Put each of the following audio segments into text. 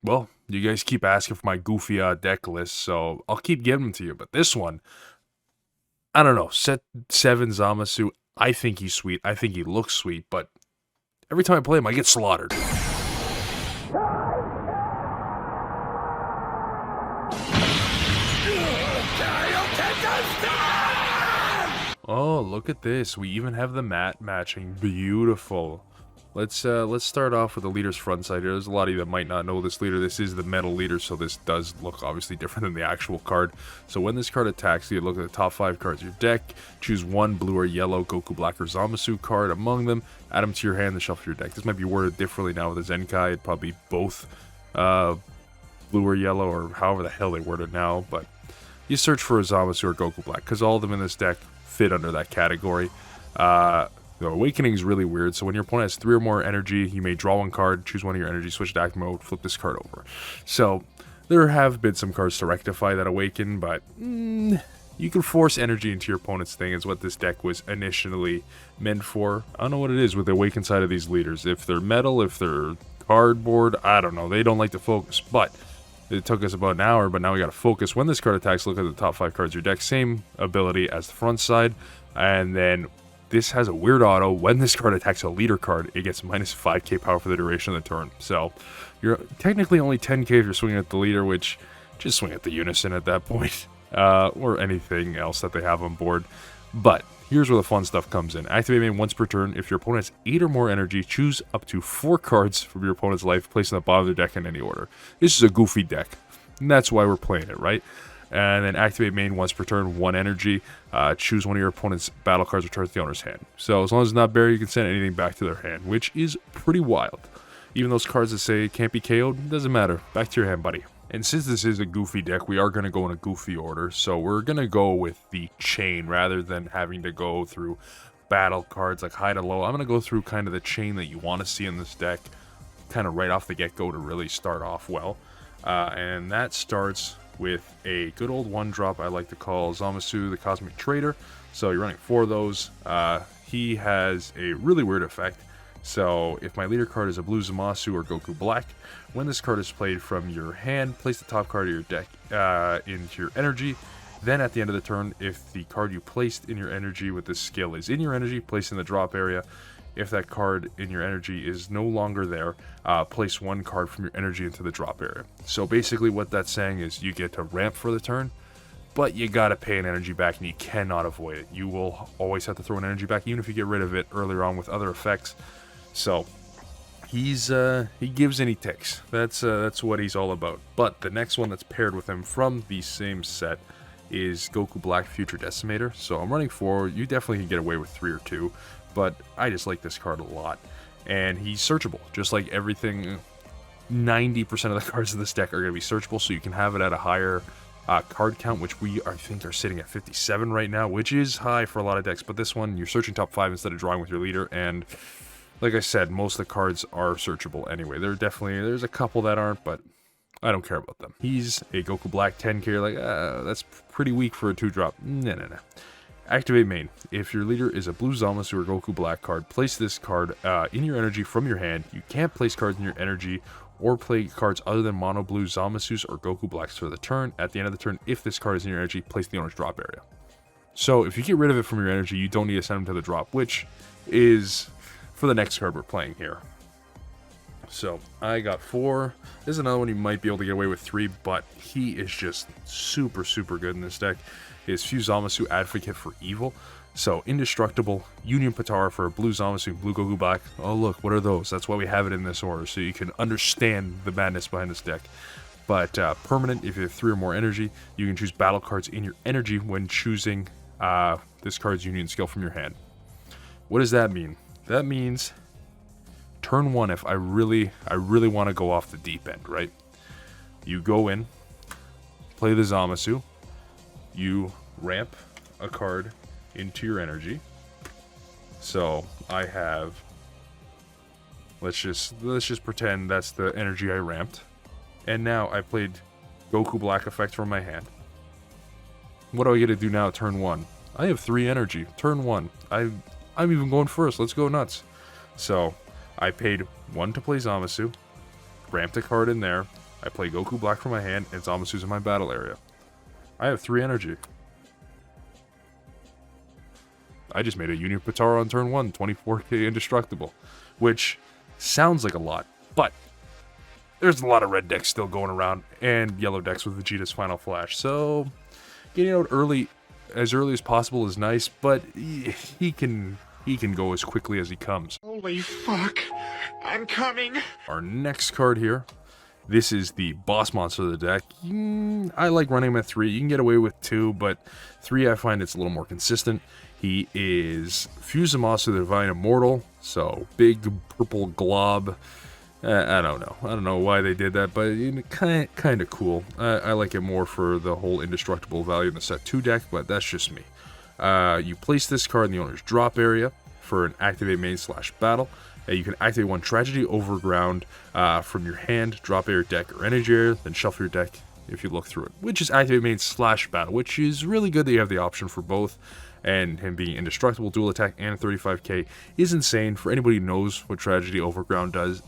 Well, you guys keep asking for my goofy deck list, so I'll keep giving them to you. But this one, I don't know. Set 7 Zamasu, I think he's sweet. I think he looks sweet, but every time I play him, I get slaughtered. Oh, look at this. We even have the mat matching. Beautiful. Let's start off with the leader's front side here. There's a lot of you that might not know this leader. This is the metal leader, so this does look obviously different than the actual card. So when this card attacks, you look at the top 5 cards of your deck, choose one blue or yellow Goku Black or Zamasu card among them, add them to your hand, then shuffle your deck. This might be worded differently now with the Zenkai. It'd probably be both blue or yellow, or however the hell they word it now, but you search for a Zamasu or Goku Black, because all of them in this deck fit under that category. The Awakening is really weird, so when your opponent has 3 or more energy, you may draw one card, choose one of your energy, switch to active mode, flip this card over. So, there have been some cards to rectify that Awaken, but you can force energy into your opponent's thing, is what this deck was initially meant for. I don't know what it is with the Awakened side of these leaders. If they're metal, if they're cardboard, I don't know. They don't like to focus, but it took us about an hour, but now we gotta focus. When this card attacks, look at the top 5 cards of your deck. Same ability as the front side, and then this has a weird auto. When this card attacks a leader card, it gets minus 5k power for the duration of the turn. So, you're technically only 10k if you're swinging at the leader, which, just swing at the Unison at that point. Or anything else that they have on board. But, here's where the fun stuff comes in. Activate main once per turn. If your opponent has 8 or more energy, choose up to 4 cards from your opponent's life, place on the bottom of their deck in any order. This is a goofy deck, and that's why we're playing it, right? And then activate main once per turn, 1 energy. Choose one of your opponent's battle cards, return to the owner's hand. So as long as it's not buried, you can send anything back to their hand, which is pretty wild. Even those cards that say it can't be KO'd, doesn't matter. Back to your hand, buddy. And since this is a goofy deck, we are going to go in a goofy order. So we're going to go with the chain rather than having to go through battle cards like high to low. I'm going to go through kind of the chain that you want to see in this deck, kind of right off the get-go to really start off well. And that starts with a good old 1-drop I like to call Zamasu the Cosmic Trader. So you're running 4 of those. He has a really weird effect. So if my leader card is a blue Zamasu or Goku Black, when this card is played from your hand, place the top card of your deck into your energy. Then at the end of the turn, if the card you placed in your energy with this skill is in your energy, place in the drop area. If that card in your energy is no longer there, place 1 card from your energy into the drop area. So basically what that's saying is you get to ramp for the turn, but you gotta pay an energy back and you cannot avoid it. You will always have to throw an energy back, even if you get rid of it earlier on with other effects. So he gives and he takes. That's what he's all about. But the next one that's paired with him from the same set is Goku Black Future Decimator. So I'm running 4. You definitely can get away with 3 or 2, but I just like this card a lot. And he's searchable, just like everything. 90% of the cards in this deck are going to be searchable, so you can have it at a higher card count, which I think are sitting at 57 right now, which is high for a lot of decks. But this one, you're searching top 5 instead of drawing with your leader, and like I said, most of the cards are searchable anyway. There's a couple that aren't, but I don't care about them. He's a Goku Black 10k, like, that's pretty weak for a 2-drop. No. Activate main. If your leader is a blue Zamasu or Goku Black card, place this card in your energy from your hand. You can't place cards in your energy or play cards other than mono blue Zamasus or Goku Blacks for the turn. At the end of the turn, if this card is in your energy, place the owner's drop area. So if you get rid of it from your energy, you don't need to send them to the drop, which is for the next card we're playing here. So I got 4. This is another one you might be able to get away with 3, but he is just super, super good in this deck. Is Fuse Zamasu, Advocate for Evil. So Indestructible, Union Patara for blue Zamasu, blue Goku Black. Oh look, what are those? That's why we have it in this order, so you can understand the madness behind this deck. But permanent, if you have 3 or more energy, you can choose battle cards in your energy when choosing this card's Union skill from your hand. What does that mean? That means turn 1, if I really want to go off the deep end, right? You go in, play the Zamasu, you ramp a card into your energy. So I have, let's just pretend that's the energy I ramped, and now I played Goku Black effect from my hand. What do I get to do now? Turn 1. I have 3 energy. Turn 1. I'm even going first. Let's go nuts. So I paid 1 to play Zamasu, ramped a card in there, I play Goku Black from my hand, and Zamasu's in my battle area. I have 3 energy. I just made a Union Potara on turn 1, 24k indestructible, which sounds like a lot, but there's a lot of red decks still going around, and yellow decks with Vegeta's Final Flash, so getting out as early as possible is nice, but he can go as quickly as he comes. Holy fuck, I'm coming! Our next card here, this is the boss monster of the deck. I like running him at 3. You can get away with 2, but 3 I find it's a little more consistent. He is Zamasu, the Divine Immortal, so big purple glob. I don't know. I don't know why they did that, but kind of cool. I like it more for the whole indestructible value in the set 2 deck, but that's just me. You place this card in the owner's drop area for an activate main / battle. You can activate 1 Tragedy Overground from your hand, drop area, deck, or energy area, then shuffle your deck if you look through it, which is activate main / battle, which is really good that you have the option for both. And him being indestructible, dual attack, and 35k is insane. For anybody who knows what Tragedy Overground does,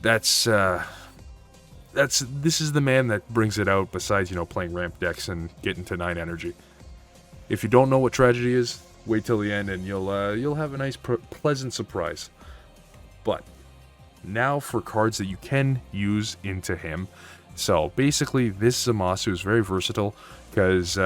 this is the man that brings it out, besides, you know, playing ramp decks and getting to 9 energy. If you don't know what Tragedy is, wait till the end and you'll have a nice pleasant surprise. But now for cards that you can use into him. So basically this Zamasu is very versatile because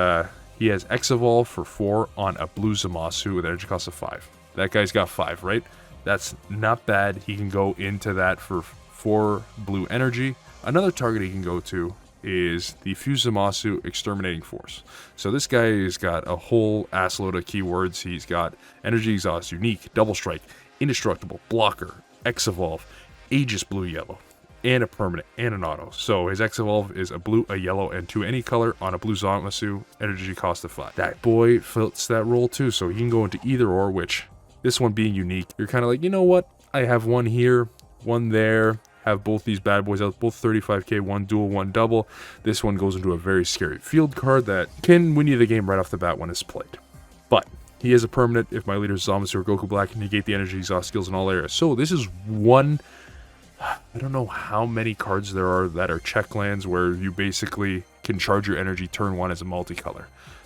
he has X Evolve for 4 on a blue Zamasu with energy cost of 5. That guy's got 5, right? That's not bad. He can go into that for 4 blue energy. Another target he can go to is the Zamasu Exterminating Force. So this guy has got a whole assload of keywords. He's got Energy Exhaust, Unique, Double Strike, Indestructible, Blocker, X Evolve, Aegis Blue Yellow, and a permanent, and an auto. So his X Evolve is a blue, a yellow, and 2 any color on a blue Zamasu, energy cost of 5. That boy fits that role too, so he can go into either or, which, this one being unique, you're kind of like, you know what, I have 1 here, 1 there, have both these bad boys out, both 35k, 1 dual, 1 double. This one goes into a very scary field card that can win you the game right off the bat when it's played. But he is a permanent if my leader is Zamasu or Goku Black, negate the energy exhaust skills in all areas. So this is one, I don't know how many cards there are that are check lands where you basically can charge your energy turn 1 as a multicolor.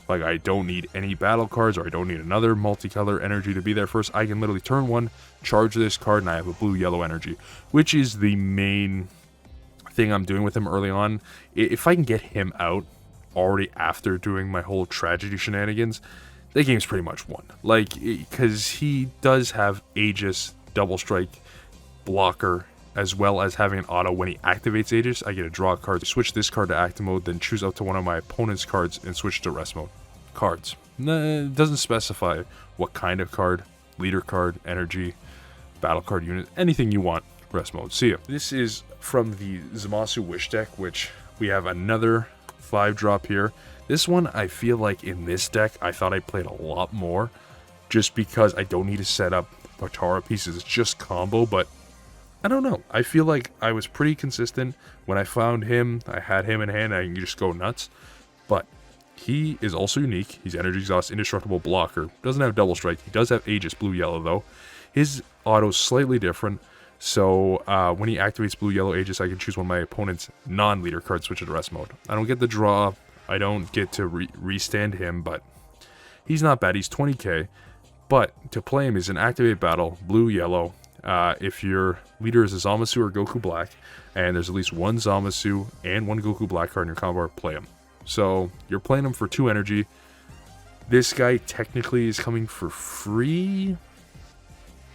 Like, I don't need any battle cards, or I don't need another multicolor energy to be there first. I can literally turn 1, charge this card, and I have a blue-yellow energy, which is the main thing I'm doing with him early on. If I can get him out already after doing my whole tragedy shenanigans, the game's pretty much won. Like, because he does have Aegis, Double Strike, Blocker, as well as having an auto when he activates Aegis. I get to draw a card, switch this card to active mode, then choose up to one of my opponent's cards and switch to rest mode. Cards. It doesn't specify what kind of card, leader card, energy, battle card unit, anything you want, rest mode. See ya. This is from the Zamasu Wish deck, which we have another 5-drop here. This one, I feel like in this deck, I thought I played a lot more, just because I don't need to set up Potara pieces. It's just combo, but I don't know. I feel like I was pretty consistent. When I found him, I had him in hand, I can just go nuts. But he is also unique. He's Energy Exhaust, Indestructible, Blocker. Doesn't have Double Strike. He does have Aegis, Blue-Yellow, though. His auto's slightly different. So when he activates Blue-Yellow Aegis, I can choose one of my opponent's non-leader cards, switch it to rest mode. I don't get the draw. I don't get to restand him, but he's not bad. He's 20k. But to play him is an activate battle, Blue-Yellow. If your leader is a Zamasu or Goku Black, and there's at least 1 Zamasu and 1 Goku Black card in your combo bar, play him. So you're playing him for 2 energy. This guy technically is coming for free,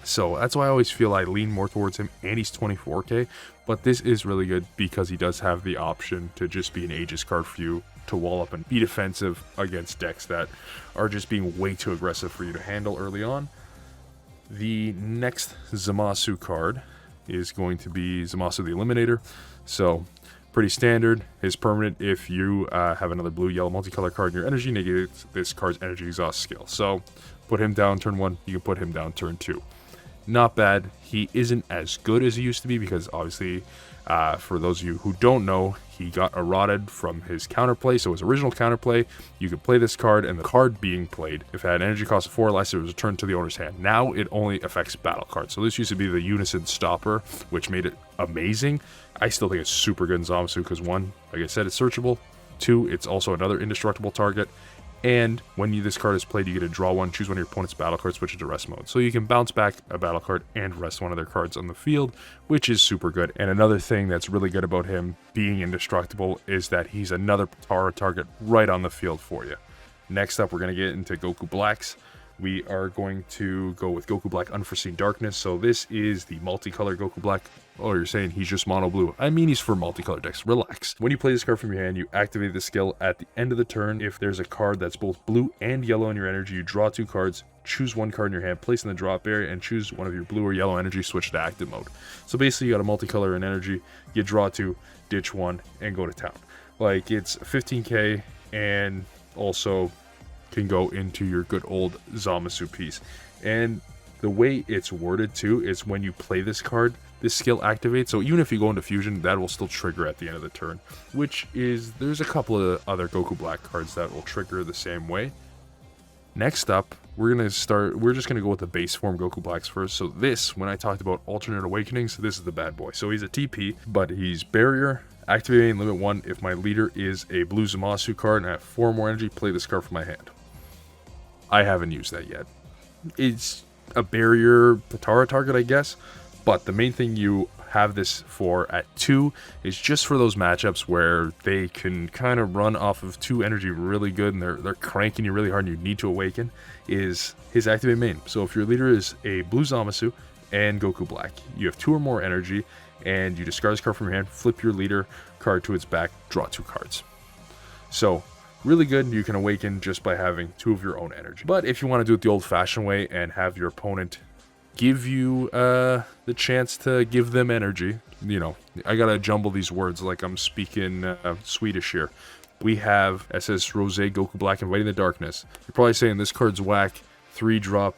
so that's why I always feel I lean more towards him, and he's 24k. But this is really good because he does have the option to just be an Aegis card for you to wall up and be defensive against decks that are just being way too aggressive for you to handle early on. The next Zamasu card is going to be Zamasu the Eliminator. So, pretty standard. His permanent, if you have another blue-yellow multicolor card in your energy, negates this card's energy exhaust skill. So, put him down turn 1, you can put him down turn 2. Not bad. He isn't as good as he used to be because, obviously, for those of you who don't know, he got eroded from his counterplay. So his original counterplay, you could play this card, and the card being played, if it had an energy cost of 4 or less, it was returned to the owner's hand. Now it only affects battle cards. So this used to be the Unison Stopper, which made it amazing. I still think it's super good in Zamasu because 1, like I said, it's searchable. 2, it's also another indestructible target. And when this card is played, you get to draw 1, choose one of your opponent's battle cards, switch it to rest mode. So you can bounce back a battle card and rest one of their cards on the field, which is super good. And another thing that's really good about him being indestructible is that he's another Potara target right on the field for you. Next up, we're going to get into Goku Blacks. We are going to go with Goku Black Unforeseen Darkness. So this is the multicolor Goku Black. Oh, you're saying he's just mono blue. I mean, he's for multicolor decks. Relax. When you play this card from your hand, you activate the skill at the end of the turn. If there's a card that's both blue and yellow in your energy, you draw 2 cards, choose 1 card in your hand, place in the drop area, and choose one of your blue or yellow energy, switch to active mode. So basically, you got a multicolor in energy, you draw 2, ditch 1, and go to town. Like, it's 15k, and also can go into your good old Zamasu piece. And the way it's worded too is when you play this card, this skill activates. So even if you go into fusion, that will still trigger at the end of the turn, which is, there's a couple of other Goku Black cards that will trigger the same way. Next up, we're just gonna go with the base form Goku Blacks first. So this, when I talked about alternate awakenings, this is the bad boy. So he's a TP, but he's barrier, activating limit 1. If my leader is a blue Zamasu card and I have 4 more energy, play this card from my hand. I haven't used that yet. It's a barrier Potara target, I guess, but the main thing you have this for at 2 is just for those matchups where they can kind of run off of 2 energy really good and they're cranking you really hard and you need to awaken, is his activate main. So if your leader is a blue Zamasu and Goku Black, you have 2 or more energy and you discard this card from your hand, flip your leader card to its back, draw 2 cards. So really good, you can awaken just by having 2 of your own energy. But if you want to do it the old-fashioned way and have your opponent give you the chance to give them energy, you know, I gotta jumble these words like I'm speaking Swedish here. We have SS Rose Goku Black Inviting the Darkness. You're probably saying this card's whack, 3-drop,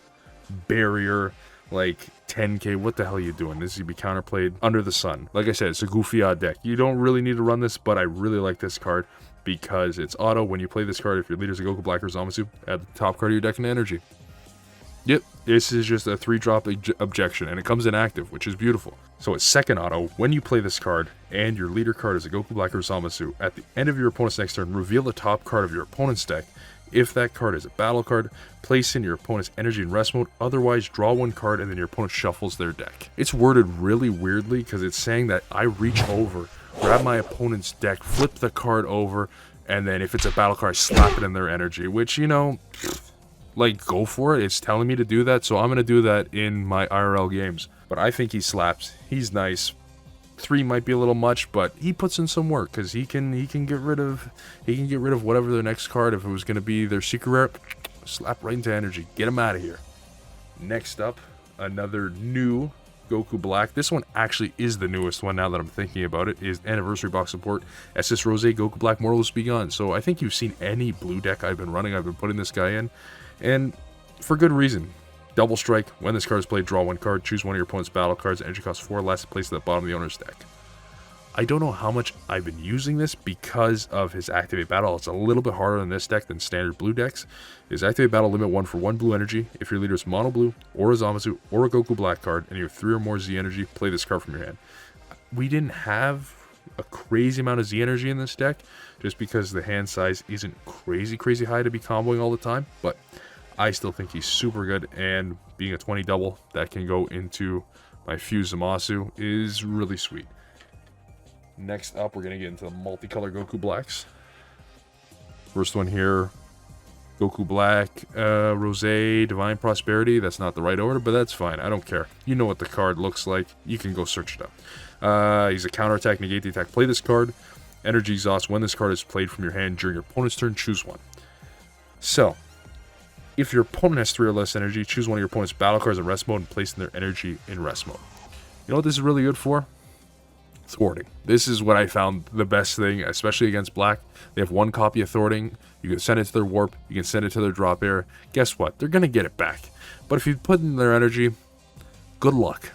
barrier, like 10k, what the hell are you doing? This should be counterplayed under the sun. Like I said, it's a goofy odd deck. You don't really need to run this, but I really like this card because it's auto. When you play this card, if your leader's a Goku Black or Zamasu, add the top card of your deck into energy. Yep, this is just a 3-drop objection, and it comes in active, which is beautiful. So it's second auto. When you play this card, and your leader card is a Goku Black or Zamasu, at the end of your opponent's next turn, reveal the top card of your opponent's deck. If that card is a battle card, place in your opponent's energy in rest mode. Otherwise, draw 1 card, and then your opponent shuffles their deck. It's worded really weirdly, because it's saying that I reach over, grab my opponent's deck, flip the card over, and then if it's a battle card, I slap it in their energy, which, you know, like, go for it. It's telling me to do that, so I'm going to do that in my IRL games. But I think he slaps. He's nice. 3 might be a little much, but he puts in some work because he can get rid of whatever their next card. If it was going to be their secret rare, slap right into energy. Get him out of here. Next up, another new Goku Black. This one actually is the newest one now that I'm thinking about it, is Anniversary Box Support SS Rose Goku Black Mortals Begun. So I think you've seen any blue deck I've been running, I've been putting this guy in, and for good reason. Double strike. When this card is played, draw 1 card, choose one of your opponent's battle cards, energy costs 4 less, place at the bottom of the owner's deck. I don't know how much I've been using this because of his Activate Battle. It's a little bit harder in this deck than standard blue decks. His Activate Battle limit 1 for 1 blue energy. If your leader is mono blue, or a Zamasu, or a Goku Black card, and you have 3 or more Z energy, play this card from your hand. We didn't have a crazy amount of Z energy in this deck, just because the hand size isn't crazy high to be comboing all the time, but I still think he's super good, and being a 20 double that can go into my Fuse Zamasu is really sweet. Next up, we're going to get into the multicolor Goku Blacks. First one here, Goku Black, Rose, Divine Prosperity. That's not the right order, but that's fine. I don't care. You know what the card looks like. You can go search it up. He's a counterattack, negate the attack. Play this card. Energy exhaust. When this card is played from your hand during your opponent's turn, choose one. So, if your opponent has 3 or less energy, choose one of your opponent's battle cards in rest mode and place their energy in rest mode. You know what this is really good for? Thwarting. This is what I found the best thing, especially against black. They have 1 copy of thwarting. You can send it to their warp. You can send it to their drop air. Guess what? They're going to get it back. But if you put in their energy, good luck.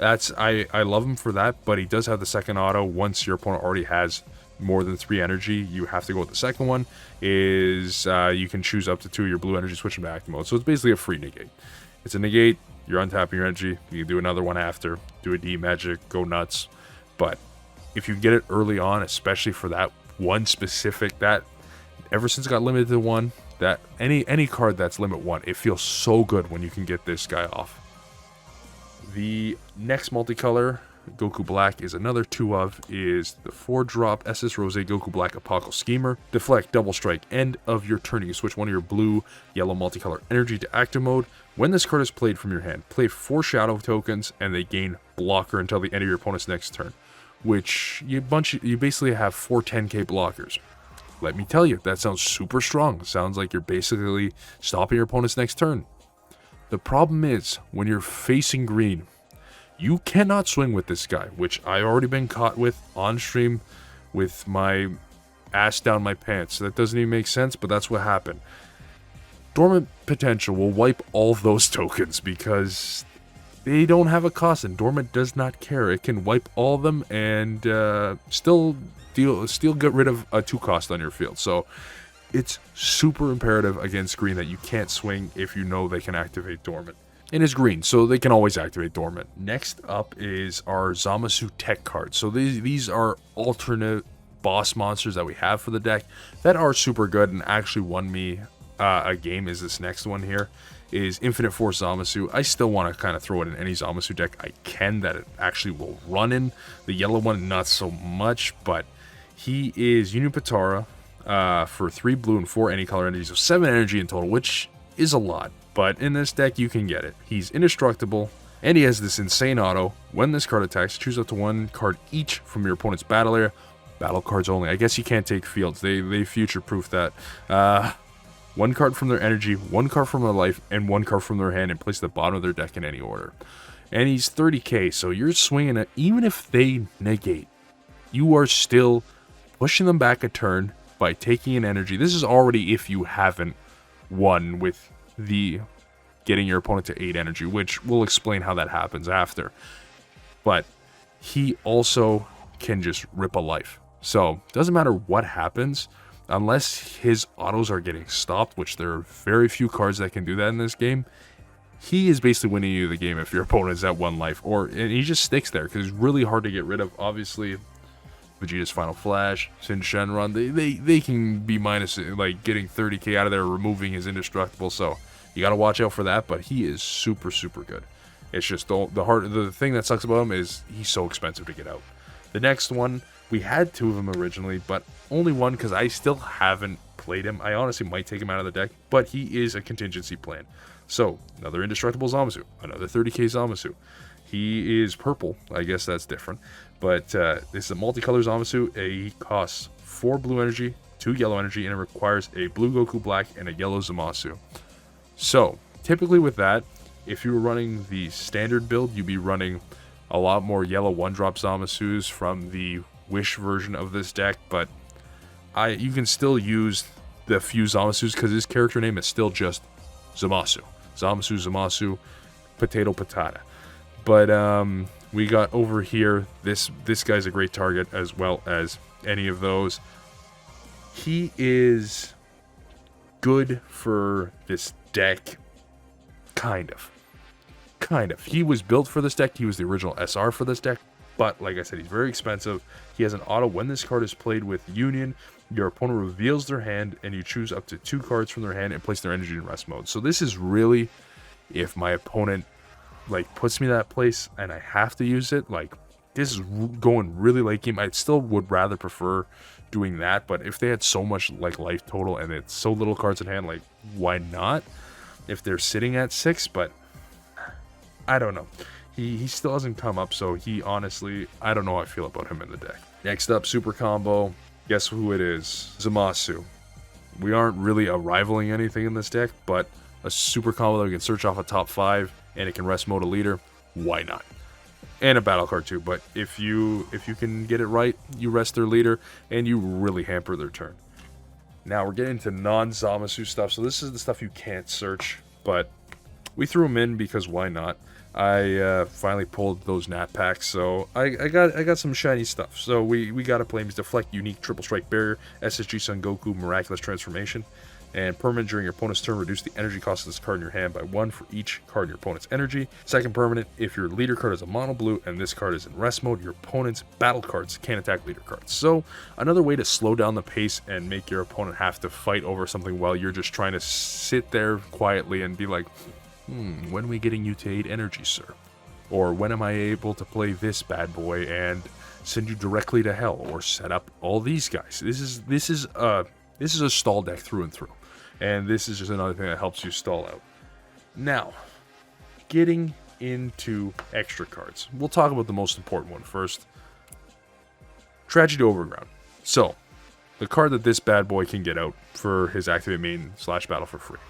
I love him for that, but he does have the second auto. Once your opponent already has more than 3 energy, you have to go with the second one. Is you can choose up to 2 of your blue energy, switch them to active mode. So it's basically a free negate. It's a negate. you're untapping your energy. You can do another one after. Do a D magic, go nuts. But if you get it early on, especially for that one specific, that ever since it got limited to 1, that any card that's limit 1, it feels so good when you can get this guy off. The next multicolor, Goku Black, is another 2 of, is the 4-drop SS Rose Goku Black Apocalypse Schemer. Deflect, double strike, end of your turn. You switch one of your blue, yellow multicolor energy to active mode. When this card is played from your hand, play 4 shadow tokens, and they gain blocker until the end of your opponent's next turn. Which, you basically have 4 10k blockers. Let me tell you, that sounds super strong. Sounds like you're basically stopping your opponent's next turn. The problem is, when you're facing green, you cannot swing with this guy, which I've already been caught with on stream with my ass down my pants. That doesn't even make sense, but that's what happened. Dormant Potential will wipe all those tokens because they don't have a cost, and Dormant does not care. It can wipe all of them and still get rid of a 2 cost on your field. So it's super imperative against green that you can't swing if you know they can activate Dormant. And it's green, so they can always activate Dormant. Next up is our Zamasu tech cards. So these are alternate boss monsters that we have for the deck that are super good and actually won me a game. Is this next one here, is Infinite Force Zamasu. I still want to kind of throw it in any Zamasu deck I can that it actually will run in. The yellow one, not so much, but he is Unipatara for 3 blue and 4 any color energies, so 7 energy in total, which is a lot. But in this deck, you can get it. He's indestructible, and he has this insane auto. When this card attacks, choose up to 1 card each from your opponent's battle area. Battle cards only. I guess you can't take fields. They future-proof that. 1 card from their energy, 1 card from their life, and 1 card from their hand, and place at the bottom of their deck in any order. And he's 30k, so you're swinging it. Even if they negate, you are still pushing them back a turn by taking an energy. This is already if you haven't won with the getting your opponent to 8 energy, which we'll explain how that happens after. But he also can just rip a life. So doesn't matter what happens, unless his autos are getting stopped, which there are very few cards that can do that in this game. He is basically winning you the game if your opponent is at 1 life, and he just sticks there because he's really hard to get rid of. Obviously, Vegeta's Final Flash, Sin Shenron, they can be minus, like, getting 30k out of there, removing his indestructible, so you got to watch out for that. But he is super good. It's just the thing that sucks about him is he's so expensive to get out. The next one, we had 2 of them originally, but only 1 because I still haven't played him. I honestly might take him out of the deck, but he is a contingency plan. So another indestructible Zamasu, another 30k Zamasu. He is purple. I guess that's different. But this is a multicolor Zamasu. He costs 4 blue energy, 2 yellow energy, and it requires a blue Goku Black and a yellow Zamasu. So typically with that, if you were running the standard build, you'd be running a lot more yellow 1-drop Zamasus from the Wish version of this deck. But you can still use the few Zamasus because his character name is still just Zamasu. Zamasu, Potato Patata. But we got over here, this guy's a great target as well as any of those. He is good for this deck, kind of. He was built for this deck. He was the original SR for this deck. But like I said, he's very expensive. He has an auto. When this card is played with Union, your opponent reveals their hand, and you choose up to 2 cards from their hand and place their energy in rest mode. So this is really, if my opponent like puts me that place and I have to use it, like this is going really late game. I still would rather prefer doing that, but if they had so much like life total and it's so little cards in hand, like why not? If they're sitting at 6, but I don't know. He still hasn't come up, so he honestly, I don't know how I feel about him in the deck. Next up, super combo. Guess who it is? Zamasu. We aren't really rivaling anything in this deck, but a super combo that we can search off a top 5 and it can rest mode a leader. Why not? And a battle card too, but if you can get it right, you rest their leader and you really hamper their turn. Now we're getting into non-Zamasu stuff, so this is the stuff you can't search, but we threw them in because why not? I finally pulled those nat packs, so I got some shiny stuff. So we got to play him. Deflect, Unique, Triple Strike Barrier, SSG Son Goku, Miraculous Transformation. And permanent during your opponent's turn, reduce the energy cost of this card in your hand by 1 for each card in your opponent's energy. Second permanent, if your leader card is a mono blue and this card is in rest mode, your opponent's battle cards can't attack leader cards. So another way to slow down the pace and make your opponent have to fight over something while you're just trying to sit there quietly and be like, when are we getting you to 8 energy, sir? Or when am I able to play this bad boy and send you directly to hell, or set up all these guys? This is a stall deck through and through. And this is just another thing that helps you stall out. Now, getting into extra cards. We'll talk about the most important one first. Tragedy Overground. So, the card that this bad boy can get out for his activate main / battle for free.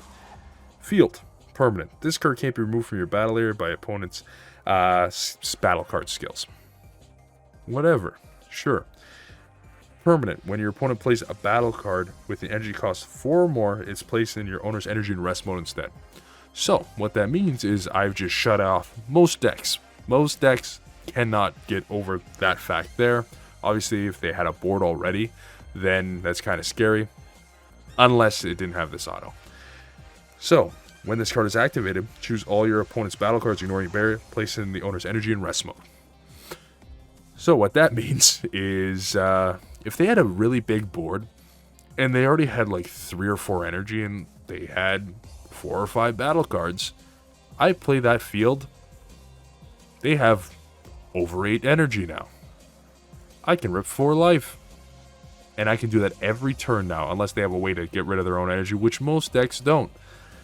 Field. Permanent. This card can't be removed from your battle area by opponent's battle card skills. Whatever. Sure. Permanent. When your opponent plays a battle card with an energy cost 4 or more, it's placed in your owner's energy and rest mode instead. So, what that means is I've just shut off most decks. Most decks cannot get over that fact there. Obviously, if they had a board already, then that's kind of scary. Unless it didn't have this auto. So, when this card is activated, choose all your opponent's battle cards, ignoring barrier, place it in the owner's energy and rest mode. So, what that means is, if they had a really big board, and they already had like 3 or 4 energy, and they had 4 or 5 battle cards, I play that field, they have over 8 energy now. I can rip 4 life. And I can do that every turn now, unless they have a way to get rid of their own energy, which most decks don't.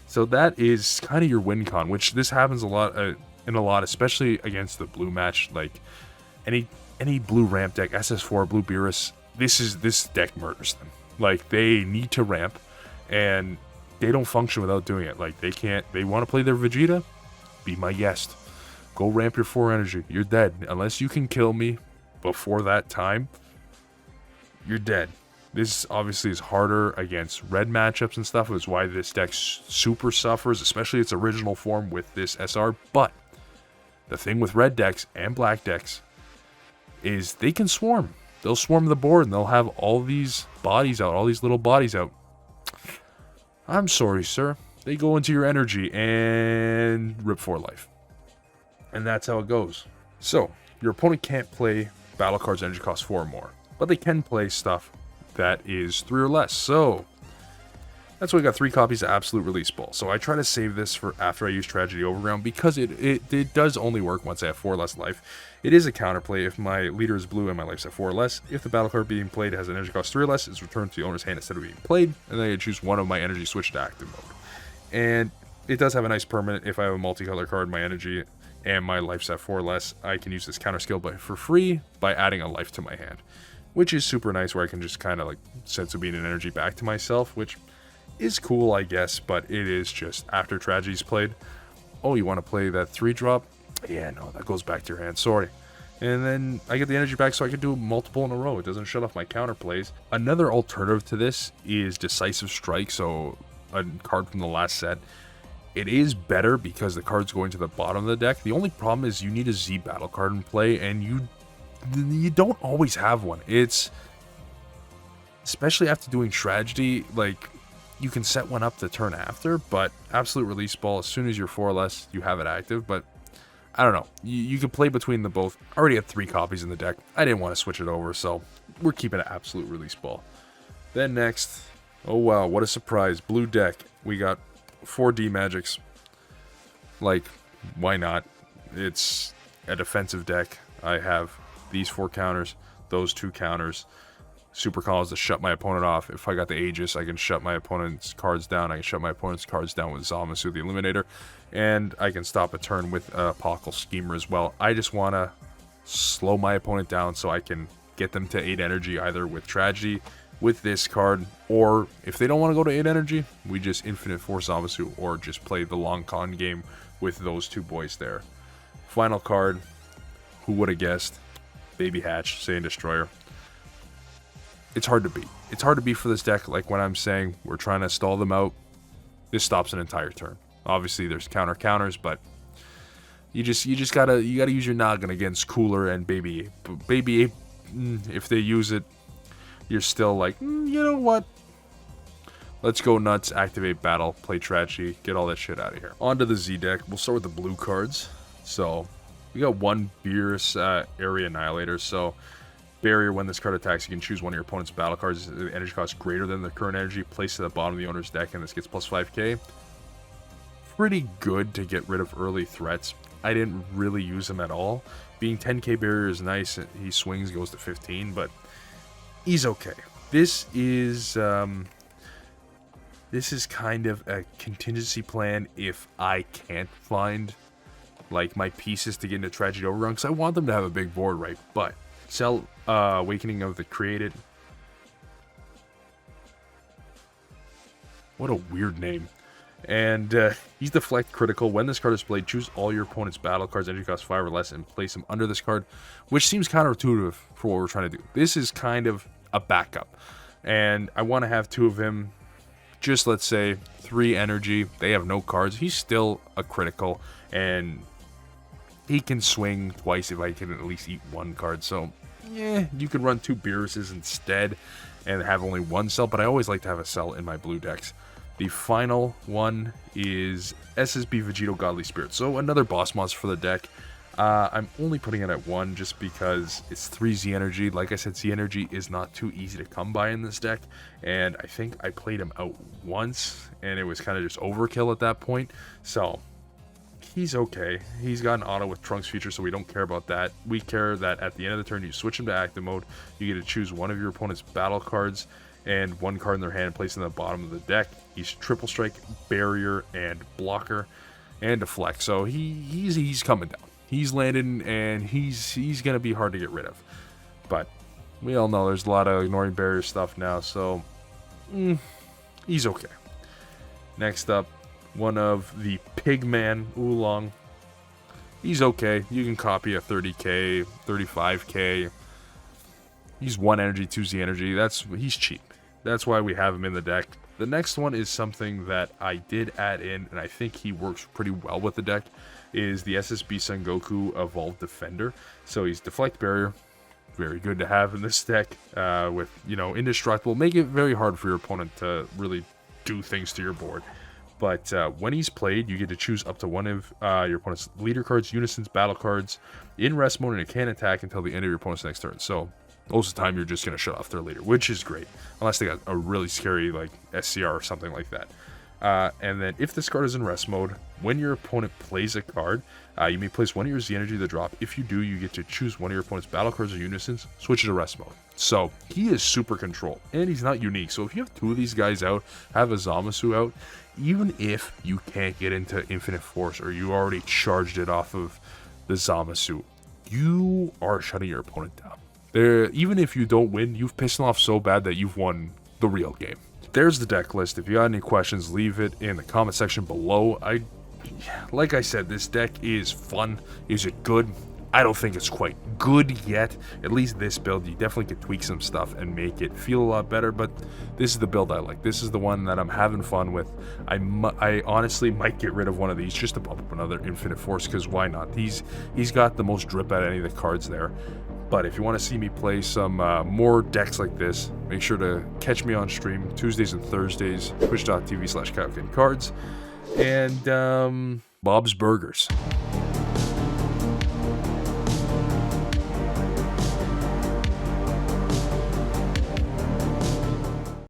So that is kind of your win con, which this happens a lot, especially against the blue match. Like, any blue ramp deck, SS4, blue Beerus, this deck murders them. Like, they need to ramp, and they don't function without doing it. Like, they want to play their Vegeta? Be my guest. Go ramp your 4 energy. You're dead. Unless you can kill me before that time, you're dead. This obviously is harder against red matchups and stuff. It's why this deck super suffers, especially its original form with this SR. But the thing with red decks and black decks is they can swarm. They'll swarm the board and they'll have all these bodies out, all these little bodies out. I'm sorry, sir. They go into your energy and rip 4 life. And that's how it goes. So, your opponent can't play battle cards energy cost 4 or more. But they can play stuff that is 3 or less. So, that's why I got 3 copies of Absolute Release Ball. So I try to save this for after I use Tragedy Overground, because it does only work once I have 4 less life. It is a counterplay if my leader is blue and my life's at 4 or less. If the battle card being played has an energy cost 3 or less, it's returned to the owner's hand instead of being played, and then I choose one of my energy switch to active mode. And it does have a nice permanent. If I have a multicolor card, my energy and my life's at 4 or less, I can use this counter skill for free by adding a life to my hand, which is super nice, where I can just kind of like send some being an energy back to myself, which is cool, I guess, but it is just after Tragedy's played. Oh, you want to play that 3-drop? Yeah, no, that goes back to your hand, sorry. And then I get the energy back so I can do multiple in a row. It doesn't shut off my counter plays. Another alternative to this is Decisive Strike, so a card from the last set. It is better because the card's going to the bottom of the deck. The only problem is you need a Z battle card in play, and you don't always have one. It's, especially after doing Tragedy, like, you can set one up the turn after, but Absolute Release Ball, as soon as you're 4 or less, you have it active. But I don't know, you can play between the both. I already had 3 copies in the deck. I didn't want to switch it over, so we're keeping it Absolute Release Ball. Then next, oh wow, what a surprise, blue deck. We got 4 D Magics. Like, why not? It's a defensive deck. I have these 4 counters, those 2 counters, super calls to shut my opponent off. If I got the Aegis, I can shut my opponent's cards down. I can shut my opponent's cards down with Zamasu, the Eliminator, and I can stop a turn with Apocal Schemer as well. I just want to slow my opponent down so I can get them to 8 energy, either with Tragedy, with this card, or if they don't want to go to 8 energy, we just Infinite Force Zamasu, or just play the long con game with those 2 boys there. Final card, who would have guessed? Baby Hatch, Saiyan Destroyer. It's hard to beat. It's hard to beat for this deck. Like when I'm saying we're trying to stall them out, this stops an entire turn. Obviously, there's counters, but you gotta use your noggin against Cooler and Baby Ape. Baby Ape, if they use it, you're still like, you know what? Let's go nuts, activate battle, play tragedy, get all that shit out of here. On to the Z deck. We'll start with the blue cards. So, we got one Beerus Area Annihilator. So, barrier, when this card attacks, you can choose one of your opponent's battle cards. The energy cost greater than the current energy. Place it at the bottom of the owner's deck, and this gets plus 5k. Pretty good to get rid of early threats. I didn't really use him at all. Being 10k barrier is nice. He swings, goes to 15, but he's okay. This is kind of a contingency plan if I can't find like my pieces to get into Tragedy Overrun, because I want them to have a big board, right? But Cell Awakening of the Created. What a weird name. And he's deflect critical. When this card is played, choose all your opponent's battle cards, energy cost 5 or less, and place them under this card, which seems counterintuitive for what we're trying to do. This is kind of a backup, and I want to have 2 of him. Just let's say 3 energy. They have no cards. He's still a critical, and he can swing twice if I can at least eat 1 card. So, yeah, you could run 2 Beeruses instead and have only 1 cell, but I always like to have a cell in my blue decks. The final one is SSB Vegito Godly Spirit. So another boss monster for the deck. I'm only putting it at 1 just because it's 3 Z energy. Like I said, Z energy is not too easy to come by in this deck. And I think I played him out once, and it was kind of just overkill at that point. So he's okay. He's got an auto with Trunks feature, so we don't care about that. We care that at the end of the turn, you switch him to active mode. You get to choose one of your opponent's battle cards and 1 card in their hand, placed in the bottom of the deck. He's triple strike, barrier, and blocker, and deflect. So he's coming down. He's landing, and he's gonna be hard to get rid of. But we all know there's a lot of ignoring barrier stuff now, so he's okay. Next up, one of the Pigman Oolong. He's okay. You can copy a 30k, 35k. He's 1 energy, 2 Z energy. He's cheap. That's why we have him in the deck. The next one is something that I did add in, and I think he works pretty well with the deck, is the SSB Son Goku Evolved Defender. So he's Deflect Barrier. Very good to have in this deck with, Indestructible. Make it very hard for your opponent to really do things to your board. But when he's played, you get to choose up to 1 of your opponent's leader cards, unisons, battle cards in rest mode, and it can't attack until the end of your opponent's next turn. So most of the time, you're just going to shut off their leader, which is great. Unless they got a really scary, like, SCR or something like that. And then, if this card is in rest mode, when your opponent plays a card, you may place 1 of your Z energy to the drop. If you do, you get to choose 1 of your opponent's battle cards or unisons, switch it to rest mode. So, he is super control, and he's not unique. So, if you have 2 of these guys out, have a Zamasu out, even if you can't get into Infinite Force, or you already charged it off of the Zamasu, you are shutting your opponent down. Even if you don't win, you've pissed them off so bad that you've won the real game. There's the deck list. If you got any questions, leave it in the comment section below. Like I said, this deck is fun. Is it good? I don't think it's quite good yet. At least this build, you definitely could tweak some stuff and make it feel a lot better, but this is the build I like. This is the one that I'm having fun with. I honestly might get rid of one of these just to bump up another Infinite Force, because why not? He's got the most drip out of any of the cards there. But if you want to see me play some more decks like this, make sure to catch me on stream Tuesdays and Thursdays, twitch.tv/Kaioken Cards, and Bob's Burgers.